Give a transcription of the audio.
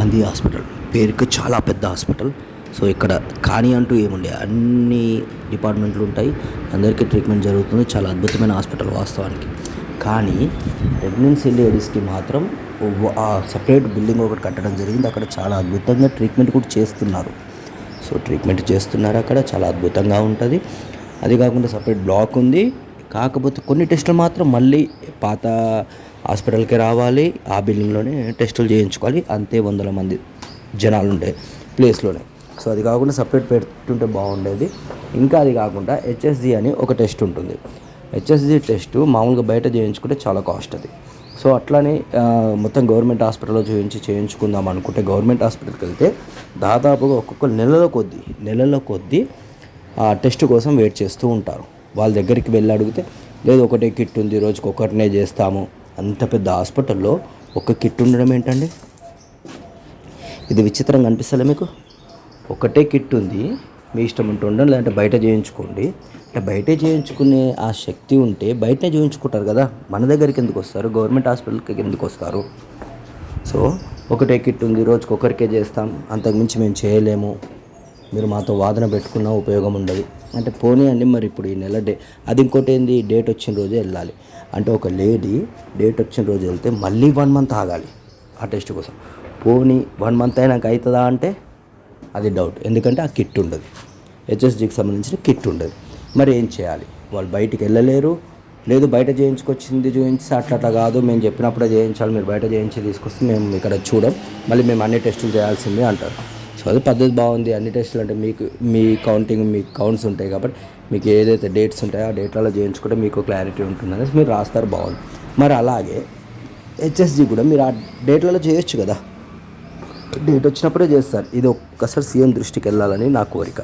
Gandhi hospital పేరుకి చాలా పెద్ద హాస్పిటల్. సో ఇక్కడ కానీ అంటూ ఏముండే అన్ని డిపార్ట్మెంట్లు ఉంటాయి, అందరికీ ట్రీట్మెంట్ జరుగుతుంది. చాలా అద్భుతమైన హాస్పిటల్ వాస్తవానికి. కానీ ప్రెగ్నెన్సీ లేడీస్కి మాత్రం సపరేట్ బిల్డింగ్ ఒకటి కట్టడం జరిగింది. అక్కడ చాలా అద్భుతంగా ట్రీట్మెంట్ కూడా చేస్తున్నారు. సో ట్రీట్మెంట్ చేస్తున్నారు అక్కడ, చాలా అద్భుతంగా ఉంటుంది. అది కాకుండా సపరేట్ బ్లాక్ ఉంది. కాకపోతే కొన్ని టెస్టులు మాత్రం మళ్ళీ పాత హాస్పిటల్కి రావాలి, ఆ బిల్డింగ్లోనే టెస్టులు చేయించుకోవాలి. అంతే, వందల మంది జనాలు ఉండే ప్లేస్లోనే. సో అది కాకుండా సపరేట్ పెట్టుంటే బాగుండేది. ఇంకా అది కాకుండా హెచ్ఎస్జి అని ఒక టెస్ట్ ఉంటుంది. హెచ్ఎస్జి టెస్ట్ మామూలుగా బయట చేయించుకుంటే చాలా కాస్ట్ అది. సో అట్లానే మొత్తం గవర్నమెంట్ హాస్పిటల్లో చేయించుకుందాం అనుకుంటే గవర్నమెంట్ హాస్పిటల్కి వెళ్తే దాదాపుగా ఒక్కొక్క నెలల కొద్దీ ఆ టెస్ట్ కోసం వెయిట్ చేస్తూ ఉంటారు. వాళ్ళ దగ్గరికి వెళ్ళి అడిగితే లేదు, ఒకటే కిట్ ఉంది, రోజుకి ఒకటినే చేస్తాము. అంత పెద్ద హాస్పిటల్లో ఒక కిట్ ఉండడం ఏంటండి? ఇది విచిత్రంగా అనిపిస్తలే మీకు? ఒకటే కిట్ ఉంది, మీ ఇష్టం ఉంటూ ఉండండి, లేదంటే బయట చేయించుకోండి. అంటే బయట చేయించుకునే ఆ శక్తి ఉంటే బయటనే చేయించుకుంటారు కదా, మన దగ్గరికి ఎందుకు వస్తారు? గవర్నమెంట్ హాస్పిటల్కి ఎందుకు వస్తారు? సో ఒకటే కిట్ ఉంది, రోజుకి ఒకరికే చేస్తాం, అంతకుమించి మేము చేయలేము, మీరు మాతో వాదన పెట్టుకున్న ఉపయోగం ఉండదు అంటే పోనీ అండి. మరి ఇప్పుడు ఈ నెల అది ఇంకోటి ఏంది, డేట్ వచ్చిన రోజే వెళ్ళాలి. అంటే ఒక లేడీ డేట్ వచ్చిన రోజు వెళ్తే మళ్ళీ 1 మంత్ ఆగాలి ఆ టెస్ట్ కోసం. పోనీ 1 మంత్ అయినాక అవుతుందా అంటే అది డౌట్. ఎందుకంటే ఆ కిట్ ఉండదు, హెచ్ఎస్జికి సంబంధించిన కిట్ ఉండదు. మరి ఏం చేయాలి? వాళ్ళు బయటికి వెళ్ళలేరు. లేదు బయట చేయించుకొచ్చింది చూపించి అట్లా కాదు, మేము చెప్పినప్పుడే చేయించాలి, మీరు బయట చేయించి తీసుకొస్తే మేము ఇక్కడ చూడం, మళ్ళీ మేము అన్ని టెస్టులు చేయాల్సిందే అంటారు. సో అది పద్ధతి బాగుంది. అన్ని టెస్టులు అంటే మీ కౌంటింగ్, మీ కౌంట్స్ ఉంటాయి కాబట్టి మీకు ఏదైతే డేట్స్ ఉంటాయో ఆ డేట్లలో చేయించుకుంటే మీకు క్లారిటీ ఉంటుందని మీరు రాస్తారు, బాగుంది. మరి అలాగే హెచ్ఎస్జి కూడా మీరు ఆ డేట్లలో చేయొచ్చు కదా, డేట్ వచ్చినప్పుడే చేస్తారు. ఇది ఒక్కసారి సీఎం దృష్టికి వెళ్ళాలని నా కోరిక.